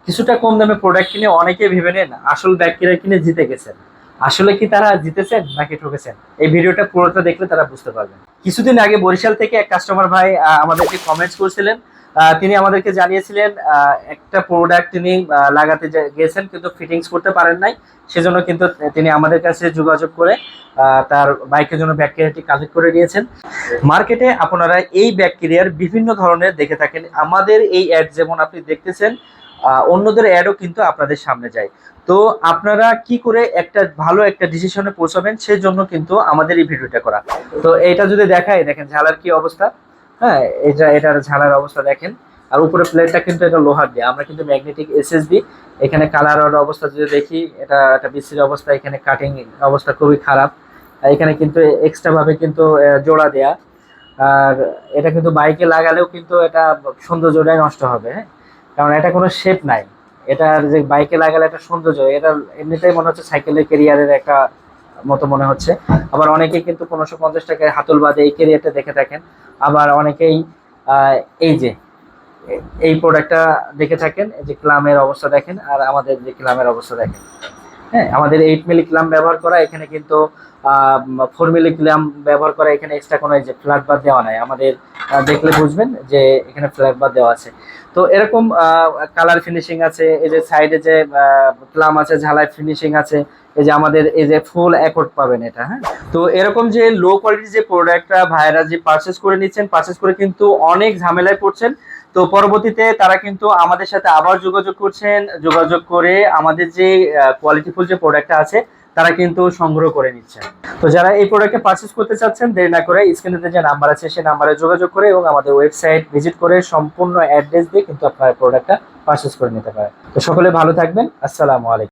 কিছুটা কম দামে প্রোডাক্ট কিনে অনেকে ভেবে নেন আসল ব্যাগ কিনে জিতে গেছেন। আসলে কি তারা জিতেছেন নাকি ঠকেছেন, এই ভিডিওটা পুরোটা দেখলে তারা বুঝতে পারবেন। কিছুদিন আগে বরিশাল থেকে এক কাস্টমার ভাই আমাদেরকে কমেন্টস করছিলেন। তিনি আমাদেরকে জানিয়েছিলেন একটা প্রোডাক্ট তিনি লাগাতে গিয়েছেন কিন্তু ফিটিংস করতে পারেন নাই। সেজন্য কিন্তু তিনি আমাদের কাছে যোগাযোগ করে তার বাইকের জন্য ব্যাগ ক্যারিয়ারটি কালেক্ট করে নিয়েছেন। মার্কেটে আপনারা এই ব্যাগ ক্যারিয়ার বিভিন্ন ধরনের দেখে থাকেন। আমাদের এই অ্যাড যেমন আপনি দেখতেছেন, অন্যদের অ্যাডও কিন্তু আপনাদের সামনে যায়। তো আপনারা কি করে একটা ভালো একটা ডিসিশনে পৌঁছাবেন সেজন্য কিন্তু আমাদের এই ভিডিওটা করা। তো এটা যদি দেখাই, দেখেন ঝালার কি অবস্থা। হ্যাঁ, এটার ঝালার অবস্থা দেখেন। আর উপরে প্লেটটা কিন্তু এটা লোহার দিয়ে, আমরা কিন্তু ম্যাগনেটিক এসএসবি। এখানে কালার অবস্থা যদি দেখি, এটা একটা বিশ্রী অবস্থা, এখানে কাটিং অবস্থা খুবই খারাপ। আর এখানে কিন্তু এক্সট্রা ভাবে কিন্তু জোড়া দেয়া। আর এটা কিন্তু বাইকে লাগালেও কিন্তু এটা সৌন্দর্যটাই নষ্ট হবে, হ্যাঁ। কারণ এটা কোনো শেপ নাই। এটার যে বাইকে লাগালে একটা সৌন্দর্য, এটা এমনিতেই মনে হচ্ছে সাইকেলের কেরিয়ারের একটা মতো মনে হচ্ছে। আবার অনেকেই কিন্তু 1550 টাকায় হাতল বাদে এই কেরিয়ারটা দেখে থাকেন। আবার অনেকেই আহ, এই যে এই প্রোডাক্টটা দেখে থাকেন। এই যে ক্লামের অবস্থা দেখেন, আর আমাদের যে ক্লামের অবস্থা দেখেন। হ্যাঁ, আমাদের 8 মিলি ক্লাম ব্যবহার করা, এখানে কিন্তু 4 মিলি ক্লাম ব্যবহার করা। এখানে এক্সট্রা কোনো এই যে ফ্ল্যাট বার দেওয়া নাই আমাদের। দেখলে বুঝবেন যে এখানে ফ্ল্যাট বার দেওয়া আছে। তো এরকম কালার ফিনিশিং আছে, এই যে সাইডে যে ক্লাম আছে, ঝালাই ফিনিশিং আছে। এই যে আমাদের এই যে ফুল অ্যাকর্ড পাবেন এটা, হ্যাঁ। তো এরকম যে লো কোয়ালিটির যে প্রোডাক্টটা ভাইরা যে পারচেজ করে নিচ্ছেন, পারচেজ করে কিন্তু অনেক ঝামেলায় পড়ছেন। তো পরবর্তীতে তারা কিন্তু আমাদের সাথে আবার যোগাযোগ করছেন, যোগাযোগ করে আমাদের যে কোয়ালিটিফুল যে প্রোডাক্টটা আছে তারা কিন্তু সংগ্রহ করে নিচ্ছেন। তো যারা এই প্রোডাক্টটা পারচেজ করতে চাচ্ছেন, দেরি না করে স্ক্রিনে যে নাম্বার আছে সেই নাম্বারে যোগাযোগ করে এবং আমাদের ওয়েবসাইট ভিজিট করে সম্পূর্ণ অ্যাড্রেস দিয়ে কিন্তু আপনার প্রোডাক্টটা পারচেজ করে নিতে পারেন। তো সকলে ভালো থাকবেন। আসসালামু আলাইকুম।